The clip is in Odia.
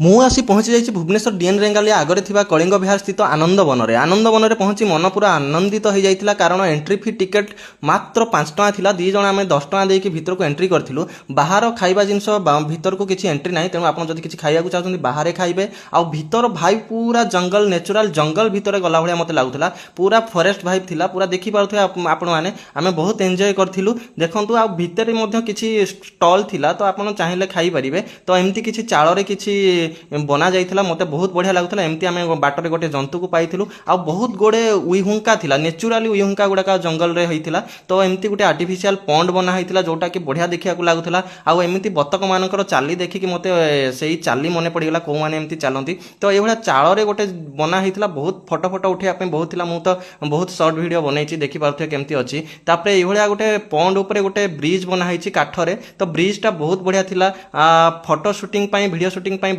ମୁଁ ଆସି ପହଞ୍ଚି ଯାଇଛି ଭୁବନେଶ୍ୱର ଡିଏନ୍ ରେଙ୍ଗାଲିଆ ଆଗରେ ଥିବା କଳିଙ୍ଗ ବିହାର ସ୍ଥିତ ଆନନ୍ଦବନରେ। ଆନନ୍ଦବନରେ ପହଞ୍ଚି ମନ ପୁରା ଆନନ୍ଦିତ ହୋଇଯାଇଥିଲା, କାରଣ ଏଣ୍ଟ୍ରି ଫି ଟିକେଟ୍ ମାତ୍ର 5 ଟଙ୍କା ଥିଲା। 2 ଜଣ ଆମେ 10 ଟଙ୍କା ଦେଇକି ଭିତରକୁ ଏଣ୍ଟ୍ରି କରିଥିଲୁ। ବାହାର ଖାଇବା ଜିନିଷ ଭିତରକୁ କିଛି ଏଣ୍ଟ୍ରି ନାହିଁ, ତେଣୁ ଆପଣ ଯଦି କିଛି ଖାଇବାକୁ ଚାହୁଁଛନ୍ତି ବାହାରେ ଖାଇବେ। ଆଉ ଭିତର ଭାଇବ୍ ପୁରା ଜଙ୍ଗଲ, ନ୍ୟାଚୁରାଲ ଜଙ୍ଗଲ ଭିତରେ ଗଲା ଭଳିଆ ମୋତେ ଲାଗୁଥିଲା। ପୁରା ଫରେଷ୍ଟ ଭାଇବ୍ ଥିଲା, ପୁରା ଦେଖିପାରୁଥିବେ ଆପଣମାନେ। ଆମେ ବହୁତ ଏନ୍ଜୟ କରିଥିଲୁ। ଦେଖନ୍ତୁ, ଆଉ ଭିତରେ ମଧ୍ୟ କିଛି ଷ୍ଟଲ୍ ଥିଲା, ତ ଆପଣ ଚାହିଁଲେ ଖାଇପାରିବେ। ତ ଏମିତି କିଛି ଚାଳରେ କିଛି ବନା ଯାଇଥିଲା, ମୋତେ ବହୁତ ବଢ଼ିଆ ଲାଗୁଥିଲା। ଏମିତି ଆମେ ବାଟରେ ଗୋଟେ ଜନ୍ତୁକୁ ପାଇଥିଲୁ, ଆଉ ବହୁତ ଗୁଡ଼େ ଉଇହୁଙ୍କା ଥିଲା, ନ୍ୟାଚୁରାଲି ଉଇହୁଙ୍କା ଗୁଡ଼ାକ ଜଙ୍ଗଲରେ ହେଇଥିଲା। ତ ଏମିତି ଗୋଟେ ଆର୍ଟିଫିସିଆଲ ପଣ୍ଡ ବନା ହେଇଥିଲା, ଯୋଉଟାକି ବଢ଼ିଆ ଦେଖିବାକୁ ଲାଗୁଥିଲା। ଆଉ ଏମିତି ବତକମାନଙ୍କର ଚାଲି ଦେଖିକି ମୋତେ ସେଇ ଚାଲି ମନେ ପଡ଼ିଗଲା, କୋଉମାନେ ଏମିତି ଚାଲନ୍ତି। ତ ଏଇଭଳିଆ ଚାଳରେ ଗୋଟେ ବନା ହେଇଥିଲା, ବହୁତ ଫଟୋ ଉଠାଇବା ପାଇଁ ବହୁତ ଥିଲା। ମୁଁ ତ ବହୁତ ସର୍ଟ ଭିଡ଼ିଓ ବନେଇଛି, ଦେଖିପାରୁଥିବେ କେମିତି ଅଛି। ତାପରେ ଏଇଭଳିଆ ଗୋଟେ ପଣ୍ଡ ଉପରେ ଗୋଟେ ବ୍ରିଜ୍ ବନା ହେଇଛି କାଠରେ। ତ ବ୍ରିଜ୍ଟା ବହୁତ ବଢ଼ିଆ ଥିଲା, ଫଟୋ ସୁଟିଂ ପାଇଁ, ଭିଡ଼ିଓ ସୁଟିଂ ପାଇଁ